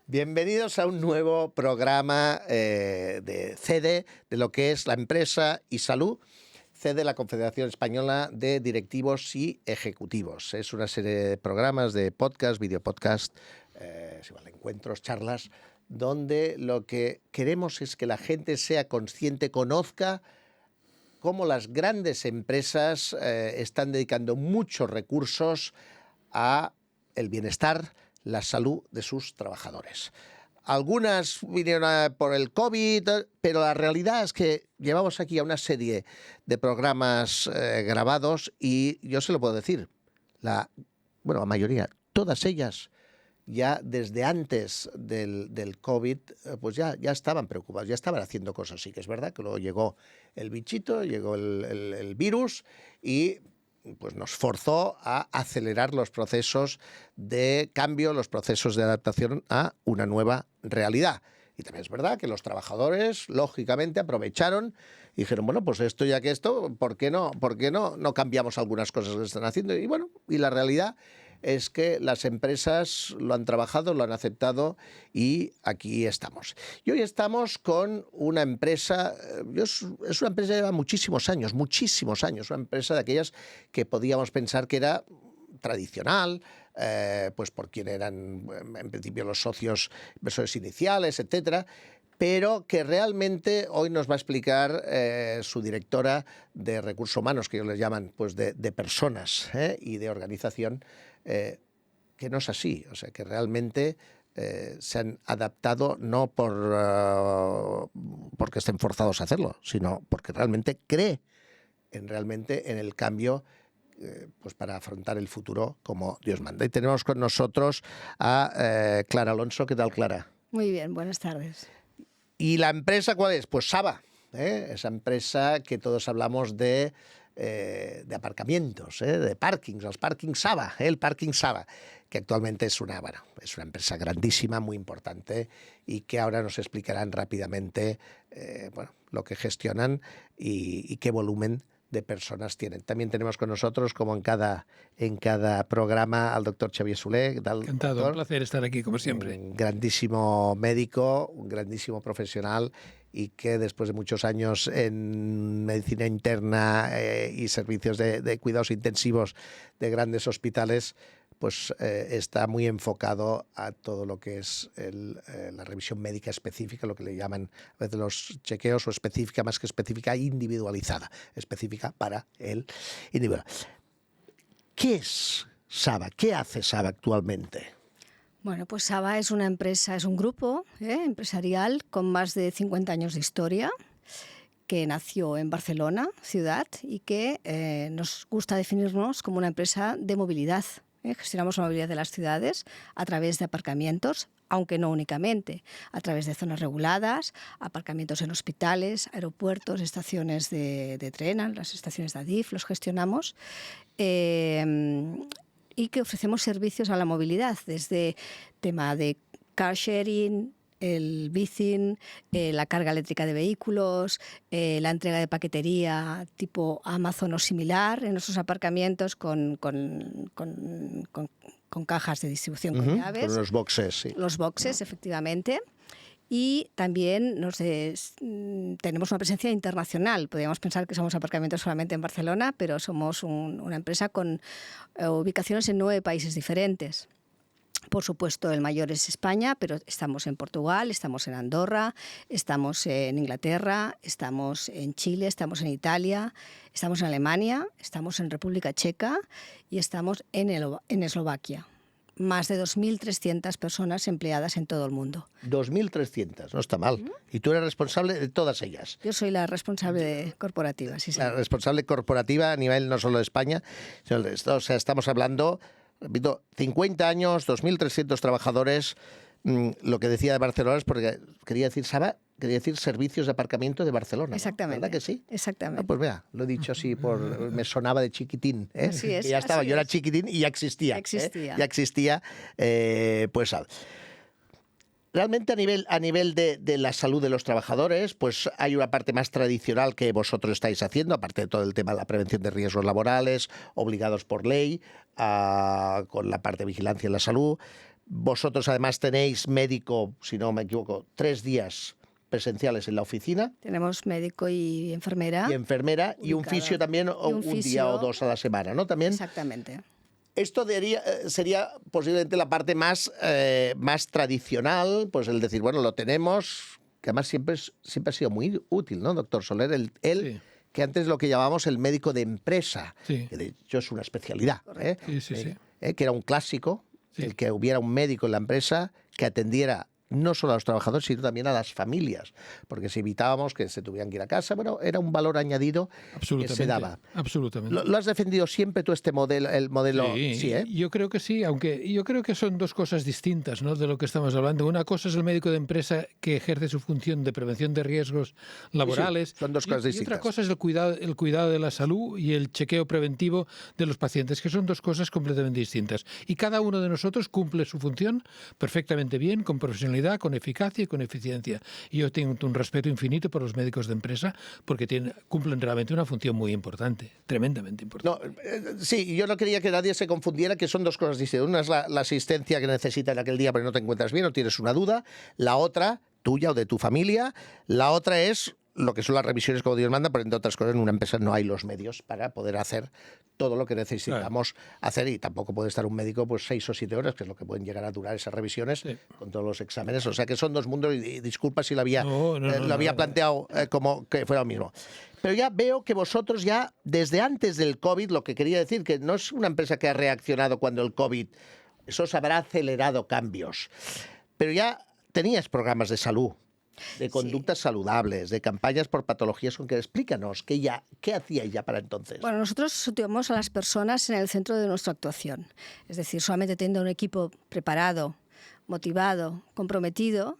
Bienvenidos a un nuevo programa de CEDE, de lo que es la empresa y salud. CEDE, la Confederación Española de Directivos y Ejecutivos. Es una serie de programas de podcast, videopodcast, encuentros, charlas, donde lo que queremos es que la gente sea consciente, conozca cómo las grandes empresas están dedicando muchos recursos a el bienestar, la salud de sus trabajadores. Algunas vinieron por el COVID, pero la realidad es que llevamos aquí a una serie de programas grabados y yo se lo puedo decir, la mayoría, todas ellas, ya desde antes del COVID, pues ya estaban preocupados, ya estaban haciendo cosas. Sí que es verdad que luego llegó el bichito, llegó el virus y pues nos forzó a acelerar los procesos de cambio, los procesos de adaptación a una nueva realidad. Y también es verdad que los trabajadores, lógicamente, aprovecharon y dijeron, bueno, pues esto ya que esto, ¿por qué no cambiamos algunas cosas que están haciendo? Y bueno, y la realidad es que las empresas lo han trabajado, lo han aceptado y aquí estamos. Y hoy estamos con una empresa, es una empresa que lleva muchísimos años, una empresa de aquellas que podíamos pensar que era tradicional, pues por quien eran en principio los socios inversores iniciales, etcétera, pero que realmente hoy nos va a explicar su directora de recursos humanos, que ellos les llaman pues de personas y de organización, que no es así, o sea, que realmente se han adaptado no porque estén forzados a hacerlo, sino porque realmente cree en el cambio pues para afrontar el futuro como Dios manda. Y tenemos con nosotros a Clara Alonso. ¿Qué tal, Clara? Muy bien, buenas tardes. ¿Y la empresa cuál es? Pues Saba, esa empresa que todos hablamos de aparcamientos, de parkings, los parkings Saba, el parking Saba, que actualmente es una empresa grandísima, muy importante y que ahora nos explicarán rápidamente lo que gestionan y qué volumen de personas tienen. También tenemos con nosotros, como en cada programa, al doctor Xavier Soler. Encantado, doctor, un placer estar aquí, como siempre. Un grandísimo médico, un grandísimo profesional y que después de muchos años en medicina interna y servicios de cuidados intensivos de grandes hospitales, pues está muy enfocado a todo lo que es la revisión médica específica, lo que le llaman a veces los chequeos, o específica, más que específica, individualizada, específica para el individual. ¿Qué es Saba? ¿Qué hace Saba actualmente? Bueno, pues Saba es una empresa, es un grupo empresarial con más de 50 años de historia, que nació en Barcelona, ciudad, y que nos gusta definirnos como una empresa de movilidad. Gestionamos la movilidad de las ciudades a través de aparcamientos, aunque no únicamente, a través de zonas reguladas, aparcamientos en hospitales, aeropuertos, estaciones de tren, las estaciones de Adif, los gestionamos. Y que ofrecemos servicios a la movilidad, desde tema de car sharing, el bicing, la carga eléctrica de vehículos, la entrega de paquetería tipo Amazon o similar en nuestros aparcamientos con cajas de distribución con llaves. Con los boxes, sí. Los boxes, efectivamente. Y también tenemos una presencia internacional. Podríamos pensar que somos aparcamientos solamente en Barcelona, pero somos una empresa con ubicaciones en 9 países diferentes. Por supuesto, el mayor es España, pero estamos en Portugal, estamos en Andorra, estamos en Inglaterra, estamos en Chile, estamos en Italia, estamos en Alemania, estamos en República Checa y estamos en Eslovaquia. Más de 2.300 personas empleadas en todo el mundo. 2.300, no está mal. Y tú eres responsable de todas ellas. Yo soy la responsable corporativa, sí. La responsable corporativa a nivel no solo de España, sino del resto. O sea, estamos hablando, repito, 50 años, 2.300 trabajadores. Lo que decía de Barcelona es porque quería decir Saba, quería decir servicios de aparcamiento de Barcelona. Exactamente. ¿Verdad que sí? Exactamente. Pues vea, lo he dicho así, me sonaba de chiquitín. Así es. Que ya estaba, yo era chiquitín y ya existía. Ya existía, pues... Realmente a nivel de la salud de los trabajadores, pues hay una parte más tradicional que vosotros estáis haciendo, aparte de todo el tema de la prevención de riesgos laborales, obligados por ley, con la parte de vigilancia en la salud. Vosotros además tenéis médico, si no me equivoco, 3 días presenciales en la oficina. Tenemos médico y enfermera. Y enfermera y un fisio también, o un día o 2 a la semana, ¿no? También. Exactamente. Esto sería posiblemente la parte más tradicional, pues el decir, bueno, lo tenemos, que además siempre ha sido muy útil, ¿no, doctor Soler? Sí. Que antes lo que llamábamos el médico de empresa, que de hecho es una especialidad, que era un clásico, el que hubiera un médico en la empresa que atendiera no solo a los trabajadores, sino también a las familias, porque si evitábamos que se tuvieran que ir a casa, bueno, era un valor añadido que se daba. Absolutamente. ¿Lo has defendido siempre tú este modelo, el modelo? Sí, yo creo que sí, aunque yo creo que son dos cosas distintas, ¿no?, de lo que estamos hablando. Una cosa es el médico de empresa que ejerce su función de prevención de riesgos laborales. Sí, son dos cosas distintas. Y otra cosa es el cuidado de la salud y el chequeo preventivo de los pacientes, que son dos cosas completamente distintas. Y cada uno de nosotros cumple su función perfectamente bien, con profesionalidad, con eficacia y con eficiencia. Y yo tengo un respeto infinito por los médicos de empresa porque cumplen realmente una función muy importante, tremendamente importante. No, sí, yo no quería que nadie se confundiera, que son dos cosas distintas. Una es la asistencia que necesitas en aquel día porque no te encuentras bien o tienes una duda. La otra, tuya o de tu familia. La otra es lo que son las revisiones como Dios manda, pero entre otras cosas en una empresa no hay los medios para poder hacer todo lo que necesitamos hacer, y tampoco puede estar un médico pues 6 o 7 horas, que es lo que pueden llegar a durar esas revisiones con todos los exámenes. O sea que son dos mundos, y disculpa si lo había planteado como que fuera lo mismo. Pero ya veo que vosotros ya desde antes del COVID, lo que quería decir, que no es una empresa que ha reaccionado cuando el COVID, eso os habrá acelerado cambios, pero ya tenías programas de salud, de conductas saludables, de campañas por patologías. Explícanos, ¿qué hacíais ya para entonces? Bueno, nosotros situamos a las personas en el centro de nuestra actuación. Es decir, solamente teniendo un equipo preparado, motivado, comprometido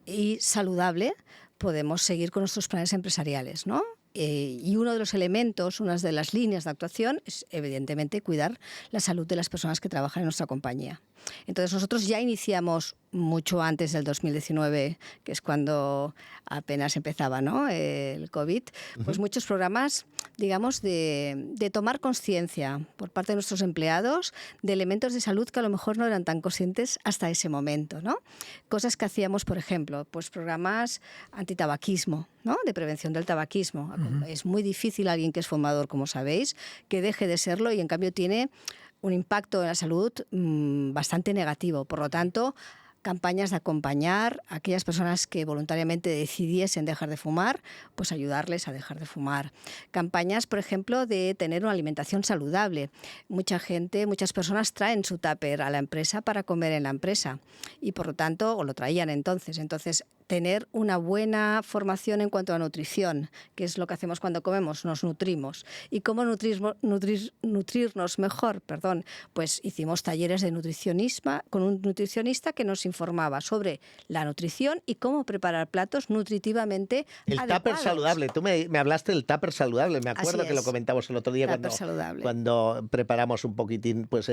y saludable, podemos seguir con nuestros planes empresariales, ¿no? Y uno de los elementos, una de las líneas de actuación es, evidentemente, cuidar la salud de las personas que trabajan en nuestra compañía. Entonces, nosotros ya iniciamos mucho antes del 2019, que es cuando apenas empezaba, ¿no?, el COVID, pues muchos programas, digamos, de tomar conciencia por parte de nuestros empleados de elementos de salud que a lo mejor no eran tan conscientes hasta ese momento, ¿no? Cosas que hacíamos, por ejemplo, pues programas antitabaquismo, ¿no?, de prevención del tabaquismo. Es muy difícil alguien que es fumador, como sabéis, que deje de serlo, y en cambio tiene un impacto en la salud bastante negativo. Por lo tanto, campañas de acompañar a aquellas personas que voluntariamente decidiesen dejar de fumar, pues ayudarles a dejar de fumar. Campañas, por ejemplo, de tener una alimentación saludable. Muchas personas traen su tupper a la empresa para comer en la empresa, y por lo tanto, o lo traían entonces, tener una buena formación en cuanto a nutrición, que es lo que hacemos cuando comemos, nos nutrimos. ¿Y cómo nutrirnos mejor? Pues hicimos talleres de nutricionismo con un nutricionista que nos informaba sobre la nutrición y cómo preparar platos nutritivamente adecuados. El tupper saludable. Tú me hablaste del tupper saludable. Me acuerdo que lo comentamos el otro día cuando preparamos un poquitín pues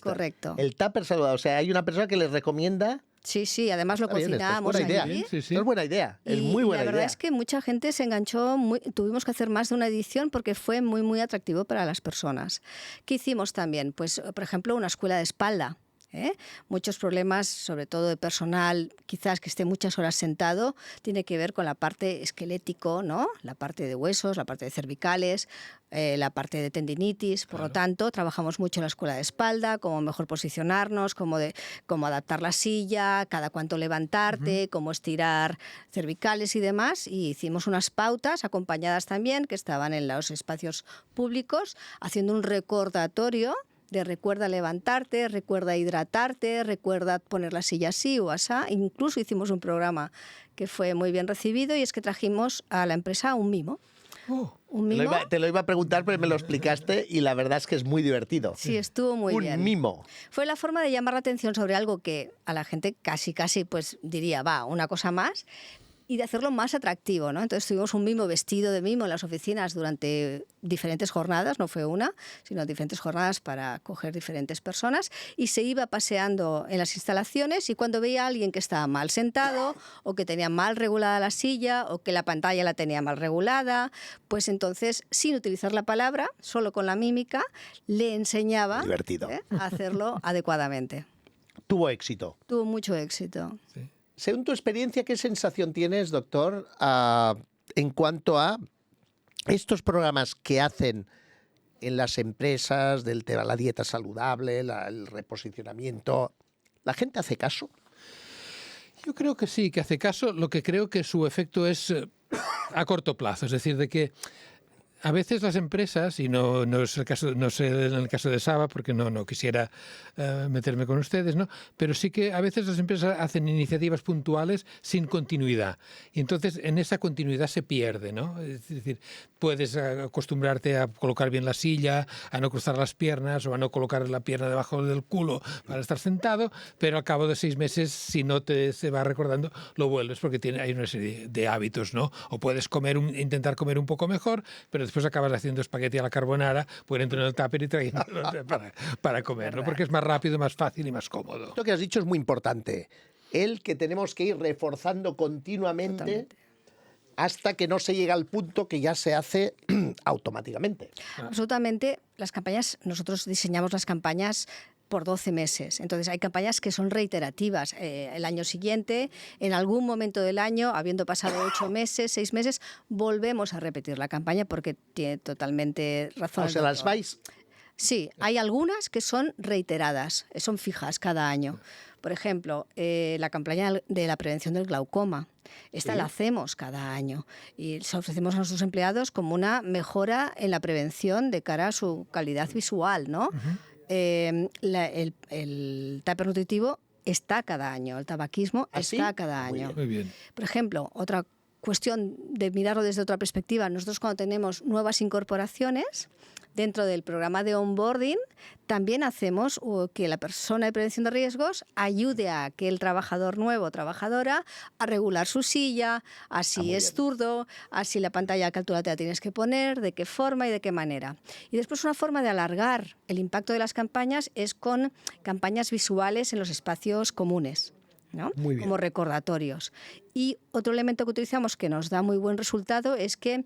Correcto. El tupper saludable. O sea, hay una persona que les recomienda. Sí, además lo cocinamos allí. Es buena idea, es muy buena idea. La verdad es que mucha gente se enganchó, tuvimos que hacer más de una edición porque fue muy, muy atractivo para las personas. ¿Qué hicimos también? Pues, por ejemplo, una escuela de espalda. Muchos problemas, sobre todo de personal, quizás que esté muchas horas sentado, tiene que ver con la parte esquelético, ¿no?, la parte de huesos, la parte de cervicales, la parte de tendinitis. Por lo tanto, trabajamos mucho en la escuela de espalda, cómo mejor posicionarnos, cómo adaptar la silla, cada cuánto levantarte, cómo estirar cervicales y demás. Y hicimos unas pautas acompañadas también, que estaban en los espacios públicos, haciendo un recordatorio de recuerda levantarte, recuerda hidratarte, recuerda poner la silla así o asá. Incluso hicimos un programa que fue muy bien recibido, y es que trajimos a la empresa un mimo. ¿Un mimo? Te lo iba a preguntar, pero me lo explicaste y la verdad es que es muy divertido. Sí, estuvo muy bien. Un mimo. Fue la forma de llamar la atención sobre algo que a la gente casi pues diría, una cosa más, y de hacerlo más atractivo, ¿no? Entonces tuvimos un mimo vestido de mimo en las oficinas durante diferentes jornadas, no fue una, sino diferentes jornadas para coger diferentes personas, y se iba paseando en las instalaciones, y cuando veía a alguien que estaba mal sentado o que tenía mal regulada la silla o que la pantalla la tenía mal regulada, pues entonces, sin utilizar la palabra, solo con la mímica, le enseñaba a hacerlo adecuadamente. tuvo éxito. Tuvo mucho éxito. Sí. Según tu experiencia, ¿qué sensación tienes, doctor, en cuanto a estos programas que hacen en las empresas del tema la dieta saludable, el reposicionamiento? ¿La gente hace caso? Yo creo que sí, que hace caso. Lo que creo que su efecto es a corto plazo, es decir, de que a veces las empresas, y no es el caso, no sé en el caso de Saba, porque no quisiera meterme con ustedes, ¿no? Pero sí que a veces las empresas hacen iniciativas puntuales sin continuidad. Y entonces en esa continuidad se pierde, ¿no? Es decir, puedes acostumbrarte a colocar bien la silla, a no cruzar las piernas o a no colocar la pierna debajo del culo para estar sentado, pero al cabo de 6 meses, si no se va recordando, lo vuelves porque hay una serie de hábitos, ¿no? O puedes intentar comer un poco mejor, pero después acabas haciendo espagueti a la carbonara, poniendo en el tupper y trayéndolo para comer, ¿no? Porque es más rápido, más fácil y más cómodo. Esto que has dicho es muy importante. El que tenemos que ir reforzando continuamente. Totalmente. Hasta que no se llega al punto que ya se hace automáticamente. Absolutamente. Las campañas, nosotros diseñamos las campañas por 12 meses. Entonces hay campañas que son reiterativas. El año siguiente, en algún momento del año, habiendo pasado 8 meses, 6 meses, volvemos a repetir la campaña porque tiene totalmente razón. O sea, las vais... Sí, hay algunas que son reiteradas, son fijas cada año. Por ejemplo, la campaña de la prevención del glaucoma. Esta la hacemos cada año y se ofrecemos a nuestros empleados como una mejora en la prevención de cara a su calidad visual, ¿no? El tupper nutritivo está cada año, el tabaquismo está cada año. Muy bien. Por ejemplo, otra cuestión de mirarlo desde otra perspectiva, nosotros cuando tenemos nuevas incorporaciones, dentro del programa de onboarding, también hacemos que la persona de prevención de riesgos ayude a aquel trabajador nuevo o trabajadora a regular su silla, a si es zurdo, a si la pantalla a qué altura te la tienes que poner, de qué forma y de qué manera. Y después una forma de alargar el impacto de las campañas es con campañas visuales en los espacios comunes, ¿no? Muy bien. Como recordatorios. Y otro elemento que utilizamos que nos da muy buen resultado es que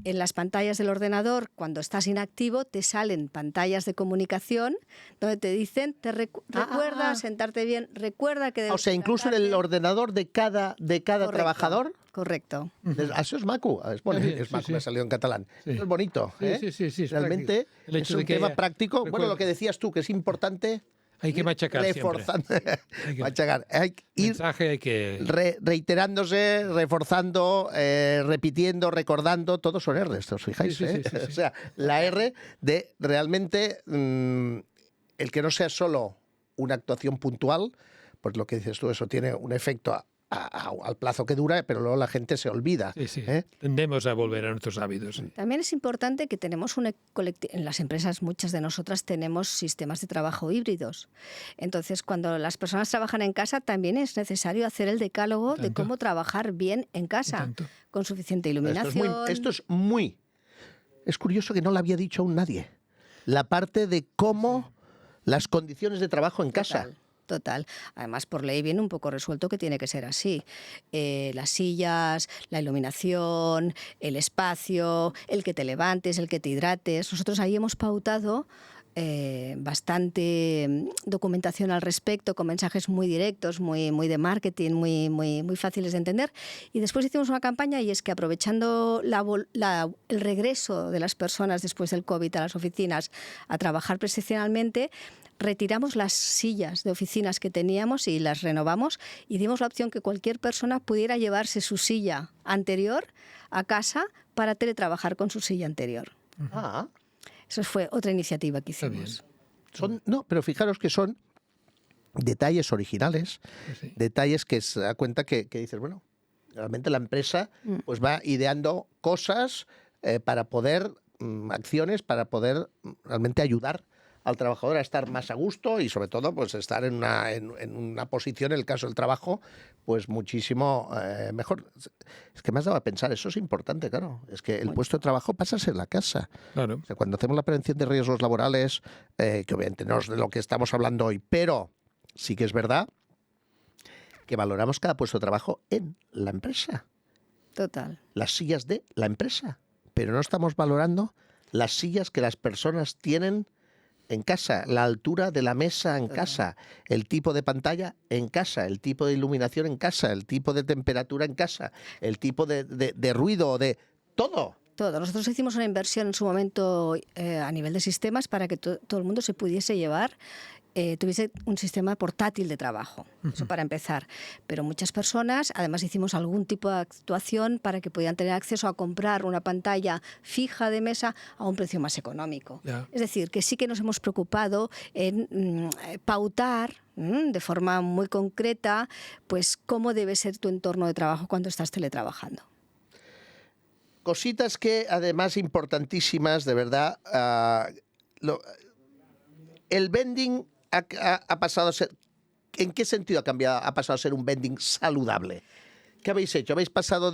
en las pantallas del ordenador, cuando estás inactivo, te salen pantallas de comunicación donde te dicen, recuerda sentarte bien, recuerda que debes O sea, incluso en el ordenador de cada trabajador. Correcto. Eso es maco. Es bonito, es maco, me ha salido en catalán. Sí. Eso es bonito. ¿eh? Sí, es Realmente práctico. El hecho es de un que tema haya- práctico. Bueno, recuerda. lo que decías tú, que es importante. Hay que machacar reforzando. siempre. Machacar. Hay que ir Mensaje hay que... reiterándose, reforzando, repitiendo, recordando. Todos son R's, ¿os fijáis? Sí. O sea, la R de realmente el que no sea solo una actuación puntual, pues lo que dices tú, eso tiene un efecto al plazo que dura, pero luego la gente se olvida. Sí. ¿eh? Tendemos a volver a nuestros hábitos. También es importante que tenemos en las empresas, muchas de nosotras tenemos sistemas de trabajo híbridos. Entonces, cuando las personas trabajan en casa, también es necesario hacer el decálogo de cómo trabajar bien en casa, con suficiente iluminación. Es curioso que no lo había dicho aún nadie. La parte de cómo las condiciones de trabajo en casa. Total. Además, por ley viene un poco resuelto que tiene que ser así. Las sillas, la iluminación, el espacio, el que te levantes, el que te hidrates. Nosotros ahí hemos pautado bastante documentación al respecto, con mensajes muy directos, muy de marketing, muy fáciles de entender. Y después hicimos una campaña y es que aprovechando el regreso de las personas después del COVID a las oficinas a trabajar presencialmente, retiramos las sillas de oficinas que teníamos y las renovamos y dimos la opción que cualquier persona pudiera llevarse su silla anterior a casa para teletrabajar con su silla anterior. Ah, Eso fue otra iniciativa que hicimos. no, pero fijaros que son detalles originales, Sí. detalles que se da cuenta que dices, bueno, realmente la empresa pues va ideando cosas para poder, acciones para poder realmente ayudar al trabajador a estar más a gusto y sobre todo pues estar en una posición, en el caso del trabajo, pues muchísimo mejor. Es que me has dado a pensar, eso es importante, claro. Es que el puesto de trabajo pasa a ser la casa. Claro. O sea, cuando hacemos la prevención de riesgos laborales, que obviamente no es de lo que estamos hablando hoy, pero sí que es verdad que valoramos cada puesto de trabajo en la empresa. Total. Las sillas de la empresa. Pero no estamos valorando las sillas que las personas tienen en casa, la altura de la mesa en casa, el tipo de pantalla en casa, el tipo de iluminación en casa, el tipo de temperatura en casa, el tipo de ruido, de todo. Todo. Nosotros hicimos una inversión en su momento a nivel de sistemas para que todo el mundo se pudiese llevar, tuviese un sistema portátil de trabajo, eso para empezar. Pero muchas personas, además hicimos algún tipo de actuación para que pudieran tener acceso a comprar una pantalla fija de mesa a un precio más económico. Yeah. Es decir, que sí que nos hemos preocupado en pautar de forma muy concreta pues cómo debe ser tu entorno de trabajo cuando estás teletrabajando. Cositas que, además, importantísimas, de verdad. El vending ha pasado a ser... ¿En qué sentido ha cambiado? Ha pasado a ser un vending saludable. ¿Qué habéis hecho? ¿Habéis pasado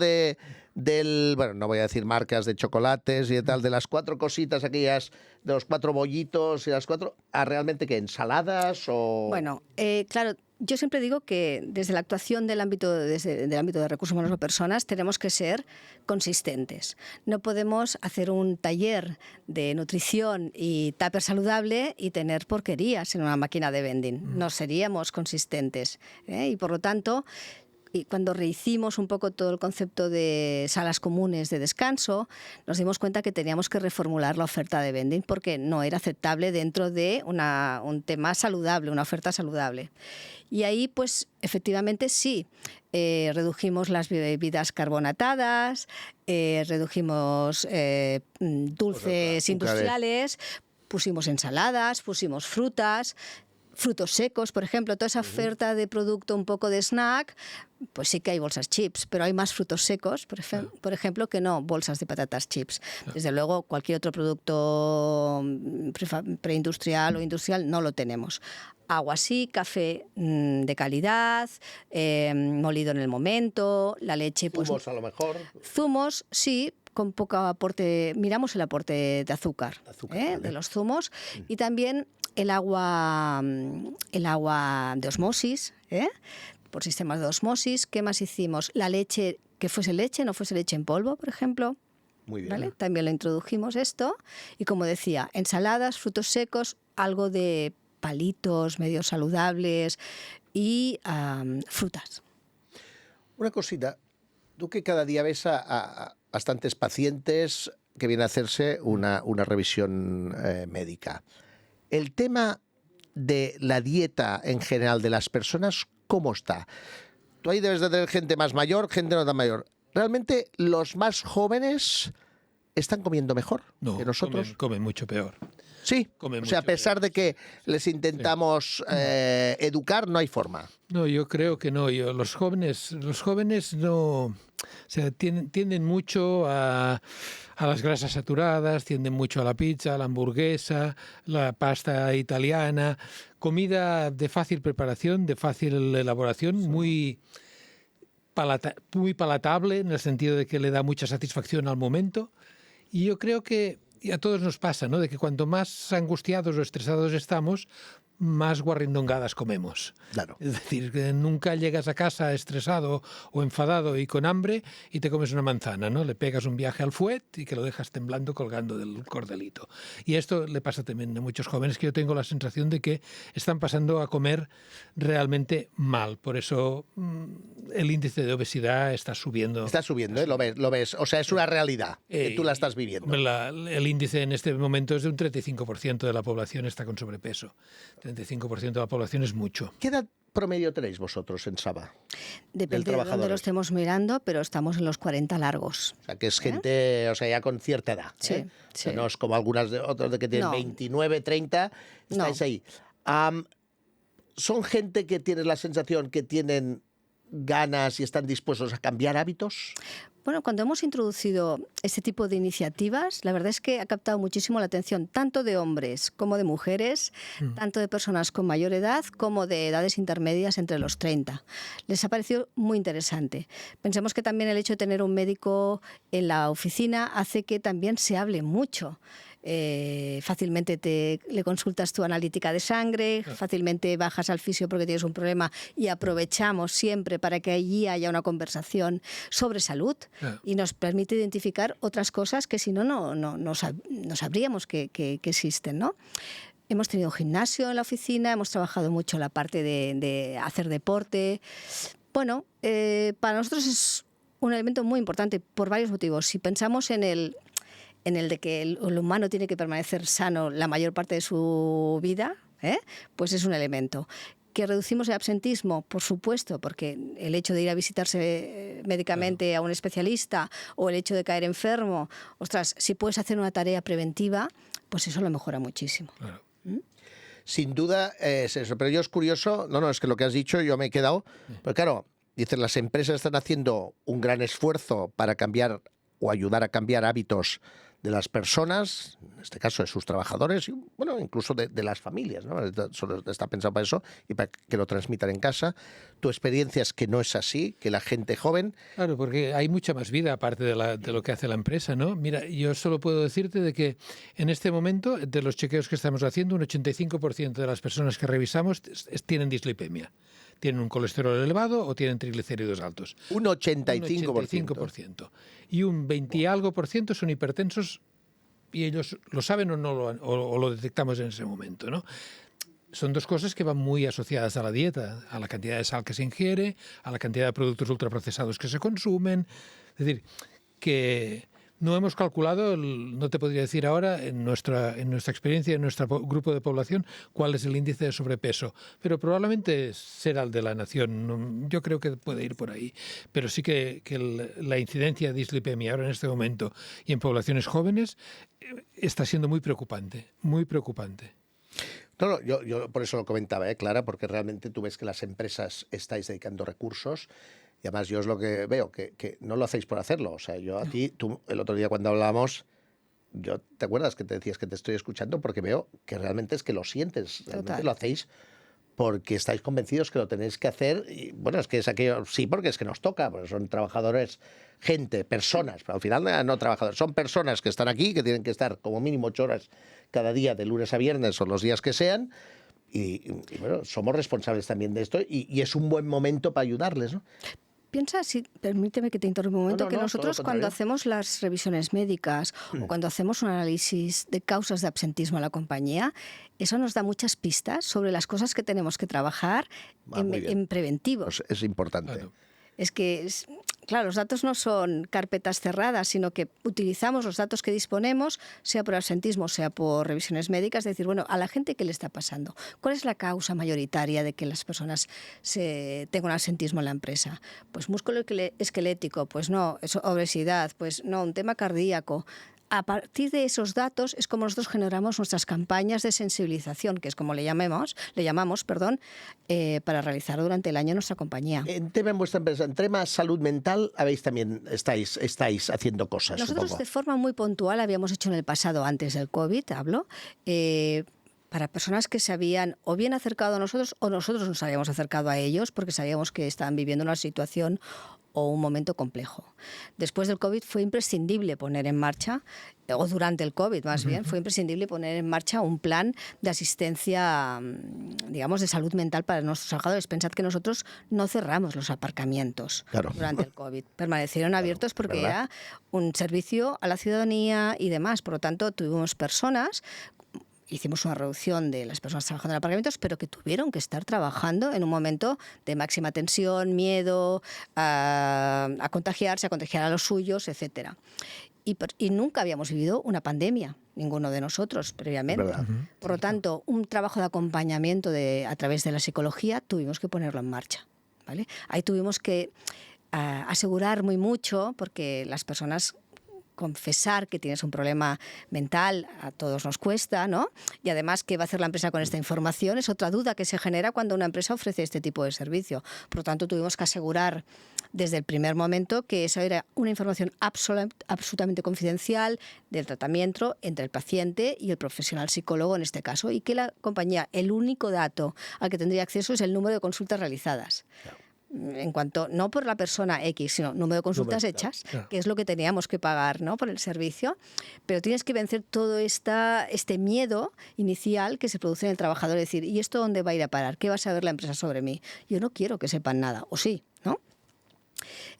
bueno, no voy a decir marcas de chocolates y de tal, de las 4 cositas aquellas, de los 4 bollitos y las 4, a realmente qué, ensaladas o...? Bueno, claro, yo siempre digo que desde la actuación del ámbito de recursos humanos o personas tenemos que ser consistentes. No podemos hacer un taller de nutrición y tupper saludable y tener porquerías en una máquina de vending. No seríamos consistentes, y por lo tanto... Y cuando rehicimos un poco todo el concepto de salas comunes de descanso, nos dimos cuenta que teníamos que reformular la oferta de vending porque no era aceptable dentro de un tema saludable, una oferta saludable. Y ahí, pues, efectivamente sí, redujimos las bebidas carbonatadas, redujimos dulces industriales, pusimos ensaladas, pusimos frutos secos, por ejemplo, toda esa oferta de producto un poco de snack, pues sí que hay bolsas chips, pero hay más frutos secos, por ejemplo, que no bolsas de patatas chips. Desde luego, cualquier otro producto preindustrial o industrial no lo tenemos. Agua sí, café de calidad, molido en el momento, la leche... Zumos pues, a lo mejor. Zumos, sí, con poco aporte, miramos el aporte de azúcar, vale. de los zumos, y también el agua de osmosis, por sistemas de osmosis. ¿Qué más hicimos? La leche, que fuese leche, no fuese leche en polvo, por ejemplo. Muy bien. ¿Vale? También lo introdujimos esto. Y como decía, ensaladas, frutos secos, algo de palitos medio saludables y frutas. Una cosita, tú que cada día ves a bastantes pacientes que vienen a hacerse una revisión médica. El tema de la dieta en general de las personas, ¿cómo está? Tú ahí debes de tener gente más mayor, gente no tan mayor. ¿Realmente los más jóvenes están comiendo mejor que nosotros? Comen mucho peor. Sí, o sea, a pesar de que les intentamos educar, no hay forma. No, yo creo que no. Los jóvenes no, o sea, tienden mucho a las grasas saturadas, tienden mucho a la pizza, a la hamburguesa, la pasta italiana, comida de fácil preparación, de fácil elaboración, muy palatable en el sentido de que le da mucha satisfacción al momento. Y yo creo que a todos nos pasa, ¿no? De que cuanto más angustiados o estresados estamos, más guarrindongadas comemos. Claro. Es decir, que nunca llegas a casa estresado o enfadado y con hambre y te comes una manzana, ¿no? Le pegas un viaje al fuet y que lo dejas temblando colgando del cordelito. Y esto le pasa también a muchos jóvenes, que yo tengo la sensación de que están pasando a comer realmente mal. Por eso el índice de obesidad está subiendo. Está subiendo, lo ves. O sea, es una realidad que tú la estás viviendo. El índice en este momento es de un 35% de la población está con sobrepeso. 35% de la población es mucho. ¿Qué edad promedio tenéis vosotros en Saba? Depende de dónde lo estemos mirando, pero estamos en los 40 largos. O sea, que es gente, o sea, ya con cierta edad. Sí, sí. O sea, sí. no es como algunas de otros de que tienen 29, 30, estáis ahí. ¿Son gente que tienes la sensación que tienen ganas y están dispuestos a cambiar hábitos? Bueno, cuando hemos introducido este tipo de iniciativas, la verdad es que ha captado muchísimo la atención tanto de hombres como de mujeres, tanto de personas con mayor edad como de edades intermedias entre los 30. Les ha parecido muy interesante. Pensemos que también el hecho de tener un médico en la oficina hace que también se hable mucho. Fácilmente le consultas tu analítica de sangre, fácilmente bajas al fisio porque tienes un problema y aprovechamos siempre para que allí haya una conversación sobre salud y nos permite identificar otras cosas que si no sabríamos que existen, ¿no? Hemos tenido gimnasio en la oficina, hemos trabajado mucho la parte de hacer deporte. Bueno, para nosotros es un elemento muy importante por varios motivos. Si pensamos en el de que el humano tiene que permanecer sano la mayor parte de su vida, pues es un elemento. ¿Que reducimos el absentismo? Por supuesto, porque el hecho de ir a visitarse médicamente a un especialista o el hecho de caer enfermo, ostras, si puedes hacer una tarea preventiva, pues eso lo mejora muchísimo. Claro. Sin duda es eso, pero yo es curioso, es que lo que has dicho yo me he quedado, pero claro, dices, las empresas están haciendo un gran esfuerzo para cambiar o ayudar a cambiar hábitos de las personas, en este caso de sus trabajadores, y bueno, incluso de las familias, ¿no? Solo está pensado para eso y para que lo transmitan en casa. Tu experiencia es que no es así, que la gente joven... Claro, porque hay mucha más vida aparte de lo que hace la empresa, ¿no? Mira, yo solo puedo decirte de que en este momento, de los chequeos que estamos haciendo, un 85% de las personas que revisamos tienen dislipemia. Tienen un colesterol elevado o tienen triglicéridos altos. Un 85%. Un 85%. Y un 20 y algo por ciento son hipertensos y ellos lo saben o no o lo detectamos en ese momento, ¿no? Son dos cosas que van muy asociadas a la dieta, a la cantidad de sal que se ingiere, a la cantidad de productos ultraprocesados que se consumen. Es decir, que no hemos calculado, no te podría decir ahora, en nuestra experiencia, en nuestro grupo de población, cuál es el índice de sobrepeso. Pero probablemente será el de la nación. Yo creo que puede ir por ahí. Pero sí que la incidencia de dislipemia ahora en este momento y en poblaciones jóvenes está siendo muy preocupante, muy preocupante. No, yo por eso lo comentaba, Clara, porque realmente tú ves que las empresas estáis dedicando recursos. Y además yo es lo que veo, que no lo hacéis por hacerlo. O sea, yo a ti, tú el otro día cuando hablábamos, ¿te acuerdas que te decías que te estoy escuchando? Porque veo que realmente es que lo sientes, realmente Total. lo hacéis porque estáis convencidos que lo tenéis que hacer. Y bueno, es que es aquello, sí, porque es que nos toca, porque son trabajadores, gente, personas, pero al final no trabajadores, son personas que están aquí, que tienen que estar como mínimo 8 horas cada día, de lunes a viernes o los días que sean. Y bueno, somos responsables también de esto y es un buen momento para ayudarles, ¿no? Piensa, permíteme que te interrumpa un momento, que nosotros cuando hacemos las revisiones médicas o cuando hacemos un análisis de causas de absentismo en la compañía, eso nos da muchas pistas sobre las cosas que tenemos que trabajar en preventivo. Pues es importante. Claro. Es que, claro, los datos no son carpetas cerradas, sino que utilizamos los datos que disponemos, sea por absentismo, sea por revisiones médicas, es decir, bueno, a la gente, ¿qué le está pasando? ¿Cuál es la causa mayoritaria de que las personas tengan un absentismo en la empresa? Pues músculo esquelético, pues no, es obesidad, pues no, un tema cardíaco. A partir de esos datos es como nosotros generamos nuestras campañas de sensibilización, que es como le llamamos, para realizar durante el año en nuestra compañía. En tema en vuestra empresa, en tema salud mental, estáis haciendo cosas, Nosotros supongo. de forma muy puntual habíamos hecho en el pasado, antes del COVID, para personas que se habían o bien acercado a nosotros o nosotros nos habíamos acercado a ellos porque sabíamos que estaban viviendo una situación o un momento complejo. Después del COVID fue imprescindible poner en marcha, o durante el COVID más bien, fue imprescindible poner en marcha un plan de asistencia, digamos, de salud mental para nuestros trabajadores. Pensad que nosotros no cerramos los aparcamientos durante el COVID. Permanecieron abiertos porque era un servicio a la ciudadanía y demás. Por lo tanto, tuvimos personas... Hicimos una reducción de las personas trabajando en aparcamientos, pero que tuvieron que estar trabajando en un momento de máxima tensión, miedo a contagiarse, a contagiar a los suyos, etcétera. Y nunca habíamos vivido una pandemia, ninguno de nosotros previamente. Por lo tanto, un trabajo de acompañamiento a través de la psicología tuvimos que ponerlo en marcha, ¿vale? Ahí tuvimos que asegurar muy mucho, porque las personas... confesar que tienes un problema mental a todos nos cuesta, ¿no? Y además, ¿qué va a hacer la empresa con esta información? Es otra duda que se genera cuando una empresa ofrece este tipo de servicio. Por lo tanto, tuvimos que asegurar desde el primer momento que esa era una información absolutamente confidencial del tratamiento entre el paciente y el profesional psicólogo en este caso, y que la compañía, el único dato al que tendría acceso es el número de consultas realizadas. En cuanto, no por la persona X, sino número de consultas hechas, que es lo que teníamos que pagar, ¿no?, por el servicio. Pero tienes que vencer todo este miedo inicial que se produce en el trabajador, es decir, ¿y esto dónde va a ir a parar? ¿Qué va a saber la empresa sobre mí? Yo no quiero que sepan nada, o sí, ¿no?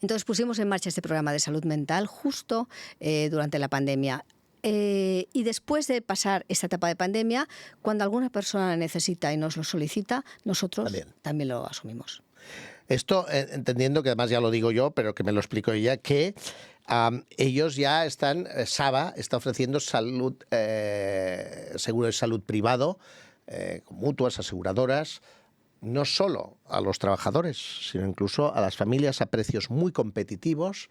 Entonces pusimos en marcha este programa de salud mental justo durante la pandemia. Y después de pasar esta etapa de pandemia, cuando alguna persona necesita y nos lo solicita, nosotros también lo asumimos. Esto, entendiendo que además ya lo digo yo, pero que me lo explico ella, que ellos ya están, Saba está ofreciendo seguro de salud privado, con mutuas, aseguradoras, no solo a los trabajadores, sino incluso a las familias a precios muy competitivos,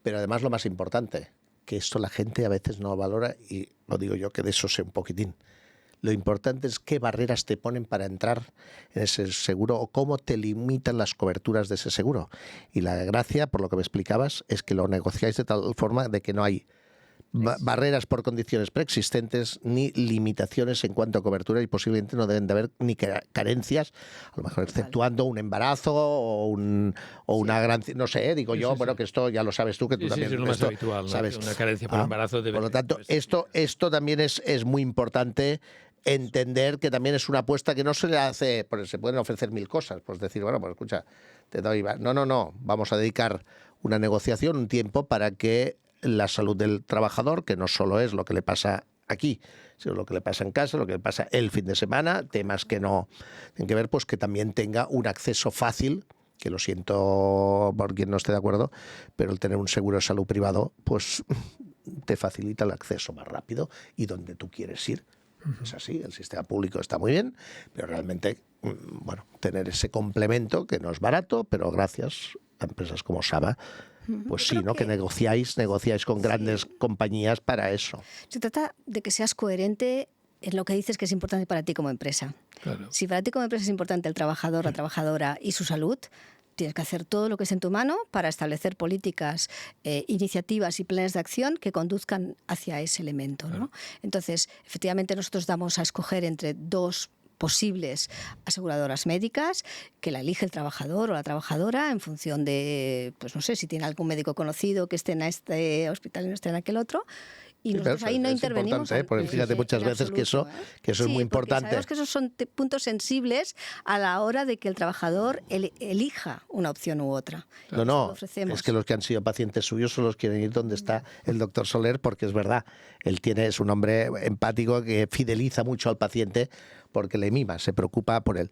pero además lo más importante, que esto la gente a veces no valora, y lo digo yo que de eso sé un poquitín. Lo importante es qué barreras te ponen para entrar en ese seguro o cómo te limitan las coberturas de ese seguro. Y la gracia, por lo que me explicabas, es que lo negociáis de tal forma de que no hay barreras por condiciones preexistentes ni limitaciones en cuanto a cobertura, y posiblemente no deben de haber ni carencias, a lo mejor exceptuando un embarazo o una gran... No sé, digo yo, bueno, que esto ya lo sabes tú, que tú también... Sí, es lo más habitual, ¿no? ¿Sabes? Una carencia por embarazo debe... Por lo tanto, esto también es muy importante entender, que también es una apuesta que no se le hace, porque se pueden ofrecer mil cosas, pues decir, bueno, pues escucha, te doy... No, vamos a dedicar una negociación, un tiempo para que la salud del trabajador, que no solo es lo que le pasa aquí, sino lo que le pasa en casa, lo que le pasa el fin de semana, temas que no tienen que ver, pues que también tenga un acceso fácil, que lo siento por quien no esté de acuerdo, pero el tener un seguro de salud privado, pues te facilita el acceso más rápido y donde tú quieres ir. Es así, el sistema público está muy bien, pero realmente, bueno, tener ese complemento, que no es barato, pero gracias a empresas como Saba, pues sí, ¿no? Que negociáis con grandes compañías para eso. Se trata de que seas coherente en lo que dices que es importante para ti como empresa. Claro. Si para ti como empresa es importante el trabajador, la trabajadora y su salud, tienes que hacer todo lo que es en tu mano para establecer políticas, iniciativas y planes de acción que conduzcan hacia ese elemento, ¿no? Entonces, efectivamente, nosotros damos a escoger entre dos posibles aseguradoras médicas, que la elige el trabajador o la trabajadora en función de, pues no sé, si tiene algún médico conocido que esté en este hospital y no esté en aquel otro. Y nosotros ahí no intervenimos. Es importante, porque fíjate muchas veces que eso es muy importante. Sabemos que esos son puntos sensibles a la hora de que el trabajador elija una opción u otra. No, es que los que han sido pacientes suyos son los que quieren ir donde está el doctor Soler, porque es verdad, es un hombre empático que fideliza mucho al paciente porque le mima, se preocupa por él.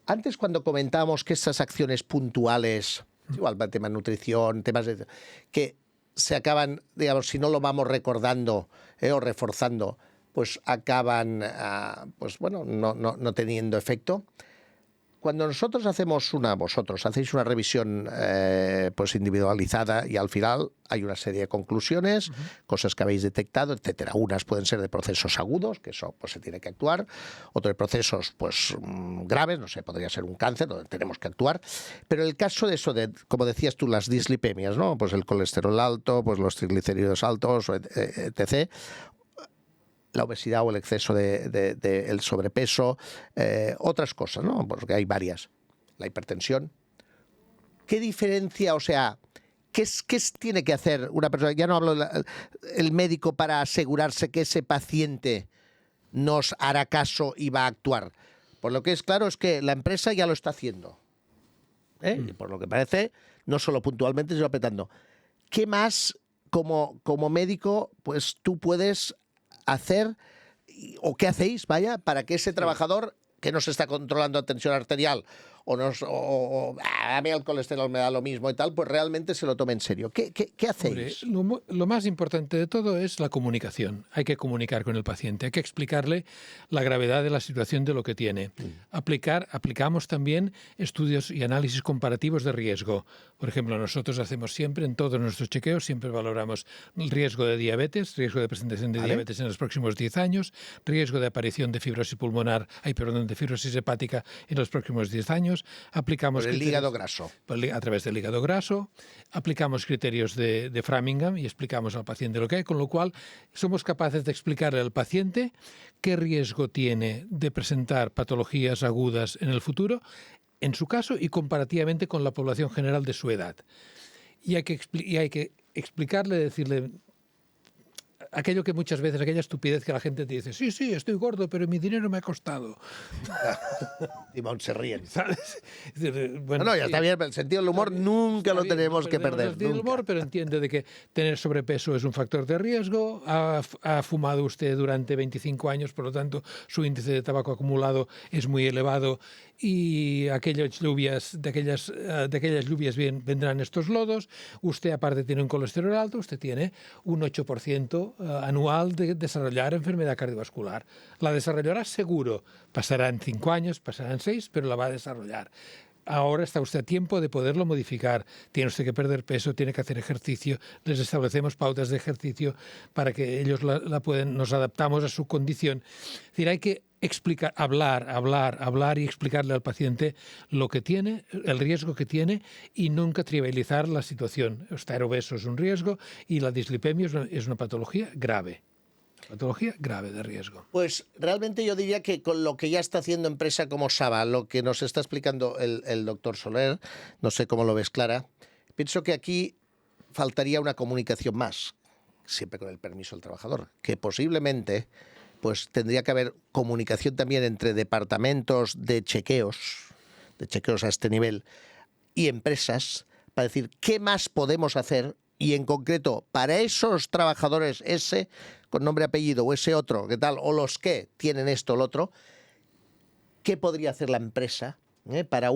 Antes, cuando comentábamos que estas acciones puntuales, igual temas de nutrición, temas de... que se acaban, digamos, si no lo vamos recordando o reforzando, pues acaban, pues bueno, no teniendo efecto. Cuando vosotros hacéis una revisión pues individualizada, y al final hay una serie de conclusiones, cosas que habéis detectado, etcétera. Unas pueden ser de procesos agudos, que eso pues se tiene que actuar, otros de procesos pues graves, no sé, podría ser un cáncer donde tenemos que actuar, pero el caso de eso, de, como decías tú, las dislipemias, ¿no? Pues el colesterol alto, pues los triglicéridos altos, etc., la obesidad o el exceso el sobrepeso, otras cosas, ¿no? Porque hay varias. La hipertensión. ¿Qué diferencia, o sea, qué tiene que hacer una persona? Ya no hablo el médico para asegurarse que ese paciente nos hará caso y va a actuar. Por lo que es claro es que la empresa ya lo está haciendo. Y por lo que parece, no solo puntualmente, sino apretando. ¿Qué más, como médico, pues tú puedes hacer, o qué hacéis, vaya, para que ese trabajador que no se está controlando la tensión arterial o a mí el colesterol me da lo mismo y tal, pues realmente se lo tome en serio? ¿Qué hacéis? Hombre, lo más importante de todo es la comunicación. Hay que comunicar con el paciente, hay que explicarle la gravedad de la situación, de lo que tiene. Aplicamos también estudios y análisis comparativos de riesgo. Por ejemplo, nosotros hacemos siempre, en todos nuestros chequeos, siempre valoramos el riesgo de diabetes, riesgo de presentación de diabetes en los próximos 10 años, riesgo de aparición de fibrosis pulmonar, de fibrosis hepática en los próximos 10 años. Aplicamos por el hígado graso. A través del hígado graso, aplicamos criterios de Framingham y explicamos al paciente lo que hay, con lo cual somos capaces de explicarle al paciente qué riesgo tiene de presentar patologías agudas en el futuro, en su caso y comparativamente con la población general de su edad. Y hay que explicarle, decirle, aquello que muchas veces, aquella estupidez que la gente te dice, sí, estoy gordo, pero mi dinero me ha costado. Timón se ríen. ¿Sabes? Bueno, no, ya está bien, el sentido del humor nunca lo tenemos que perder. El sentido del humor, pero entiende de que tener sobrepeso es un factor de riesgo. Ha fumado usted durante 25 años, por lo tanto, su índice de tabaco acumulado es muy elevado y de aquellas lluvias vendrán estos lodos. Usted, aparte, tiene un colesterol alto, usted tiene un 8% anual de desarrollar enfermedad cardiovascular. La desarrollará seguro. Pasarán 5 años, pasarán 6, pero la va a desarrollar. Ahora está usted a tiempo de poderlo modificar. Tiene usted que perder peso, tiene que hacer ejercicio. Les establecemos pautas de ejercicio para que ellos nos adaptamos a su condición. Es decir, hay que explicar, hablar y explicarle al paciente lo que tiene, el riesgo que tiene y nunca trivializar la situación. Estar obeso es un riesgo y la dislipemia es una patología grave. Patología grave de riesgo. Pues realmente yo diría que con lo que ya está haciendo empresa como Saba, lo que nos está explicando el doctor Soler, no sé cómo lo ves, Clara, pienso que aquí faltaría una comunicación más, siempre con el permiso del trabajador, que posiblemente pues tendría que haber comunicación también entre departamentos de chequeos a este nivel, y empresas, para decir qué más podemos hacer. Y en concreto, para esos trabajadores, ese con nombre y apellido, o ese otro, ¿qué tal? O los que tienen esto o lo otro, ¿qué podría hacer la empresa para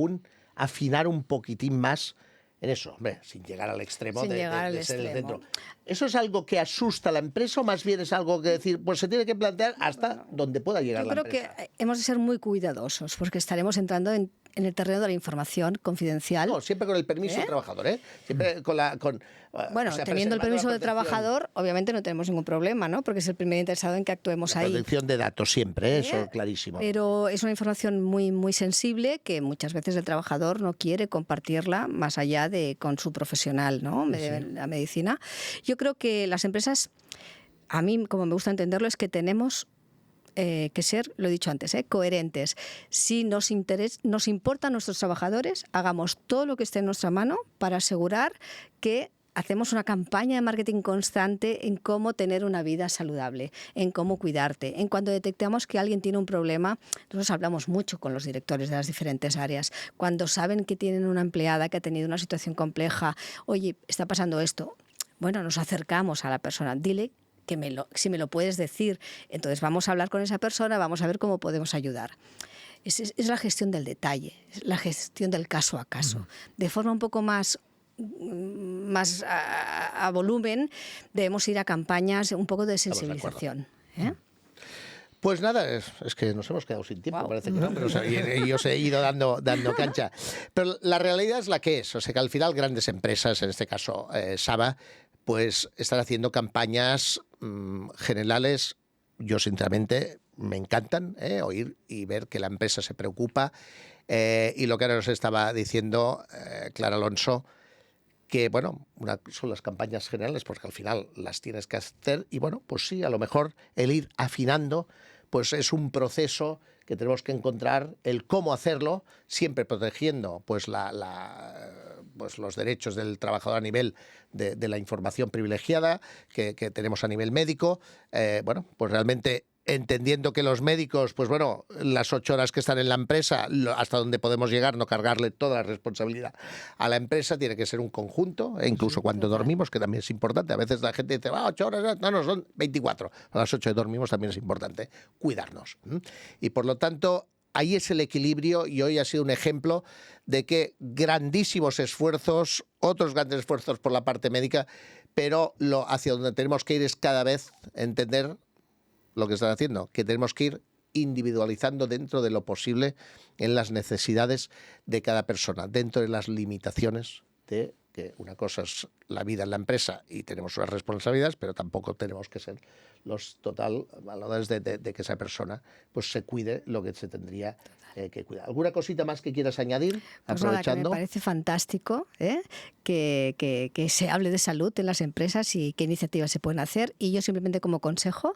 afinar un poquitín más en eso? Hombre, sin llegar al extremo de ser el centro. ¿Eso es algo que asusta a la empresa o más bien es algo que decir, pues se tiene que plantear hasta donde pueda llegar la empresa? Yo creo que hemos de ser muy cuidadosos porque estaremos entrando en el terreno de la información confidencial. No, siempre con el permiso del trabajador, ¿eh? Siempre bueno, teniendo el permiso del trabajador, obviamente no tenemos ningún problema, ¿no? Porque es el primer interesado en que actuemos ahí. Protección de datos siempre, eso clarísimo. Pero es una información muy, muy sensible que muchas veces el trabajador no quiere compartirla más allá de con su profesional, ¿no? De la medicina. Yo creo que las empresas, a mí, como me gusta entenderlo, es que tenemos que ser, lo he dicho antes, coherentes. Si nos importan nuestros trabajadores, hagamos todo lo que esté en nuestra mano para asegurar que hacemos una campaña de marketing constante en cómo tener una vida saludable, en cómo cuidarte. En cuando detectamos que alguien tiene un problema, nosotros hablamos mucho con los directores de las diferentes áreas. Cuando saben que tienen una empleada que ha tenido una situación compleja, oye, está pasando esto, bueno, nos acercamos a la persona, dile si me lo puedes decir, entonces vamos a hablar con esa persona, vamos a ver cómo podemos ayudar. Es la gestión del detalle, es la gestión del caso a caso. De forma un poco más a volumen, debemos ir a campañas un poco de sensibilización. Pues nada, es que nos hemos quedado sin tiempo, parece que no, pero yo os he ido dando cancha. Pero la realidad es la que es, o sea que al final grandes empresas, en este caso Saba, pues están haciendo campañas generales. Yo sinceramente me encantan oír y ver que la empresa se preocupa y lo que ahora nos estaba diciendo Clara Alonso, que bueno, son las campañas generales porque al final las tienes que hacer y bueno, pues sí, a lo mejor el ir afinando pues es un proceso que tenemos que encontrar el cómo hacerlo, siempre protegiendo pues pues los derechos del trabajador a nivel de la información privilegiada que tenemos a nivel médico. Bueno, pues realmente entendiendo que los médicos, pues bueno, las 8 horas que están en la empresa, hasta donde podemos llegar, no cargarle toda la responsabilidad a la empresa, tiene que ser un conjunto, incluso cuando dormimos, que también es importante. A veces la gente dice, 8 horas, no, son 24. A las 8 dormimos también es importante cuidarnos. Y por lo tanto, ahí es el equilibrio y hoy ha sido un ejemplo de que grandísimos esfuerzos, otros grandes esfuerzos por la parte médica, pero hacia donde tenemos que ir es cada vez entender lo que están haciendo, que tenemos que ir individualizando dentro de lo posible en las necesidades de cada persona, dentro de las limitaciones de que una cosa es la vida en la empresa y tenemos unas responsabilidades, pero tampoco tenemos que ser los total valores de que esa persona pues se cuide lo que se tendría que cuidar. ¿Alguna cosita más que quieras añadir? Pues Aprovechando. Nada, que me parece fantástico que se hable de salud en las empresas y qué iniciativas se pueden hacer. Y yo simplemente como consejo,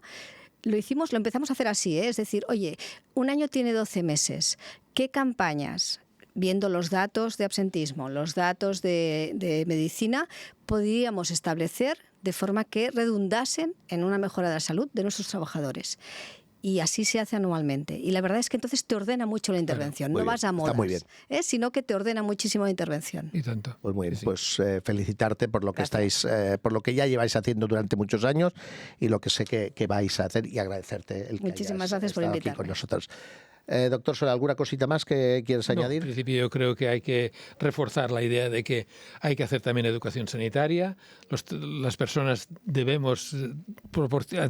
lo empezamos a hacer así, es decir, oye, un año tiene 12 meses, ¿qué campañas, viendo los datos de absentismo, los datos de medicina, podríamos establecer de forma que redundasen en una mejora de la salud de nuestros trabajadores. Y así se hace anualmente. Y la verdad es que entonces te ordena mucho la intervención. Bueno, no vas a modas, está muy bien. sino que te ordena muchísimo la intervención. Y tanto. Pues muy bien, Sí. pues felicitarte por lo que Gracias. por lo que ya lleváis haciendo durante muchos años y lo que sé que vais a hacer, y agradecerte el que Muchísimas hayas gracias por estado aquí invitarme. con nosotros. Doctor Soler, ¿alguna cosita más que quieres No, en añadir? principio yo creo que hay que reforzar la idea de que hay que hacer también educación sanitaria. Las personas debemos proporcionar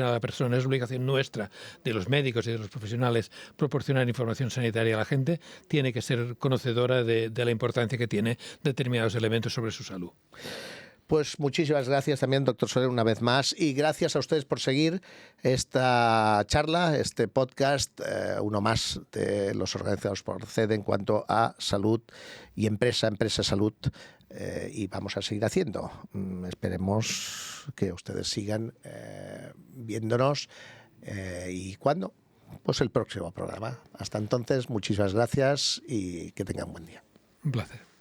a la persona, es obligación nuestra, de los médicos y de los profesionales, proporcionar información sanitaria a la gente. Tiene que ser conocedora de la importancia que tiene determinados elementos sobre su salud. Pues muchísimas gracias también, doctor Soler, una vez más. Y gracias a ustedes por seguir esta charla, este podcast, uno más de los organizados por CEDE en cuanto a salud y empresa salud. Y vamos a seguir haciendo. Esperemos que ustedes sigan viéndonos. ¿Y cuándo? Pues el próximo programa. Hasta entonces, muchísimas gracias y que tengan un buen día. Un placer.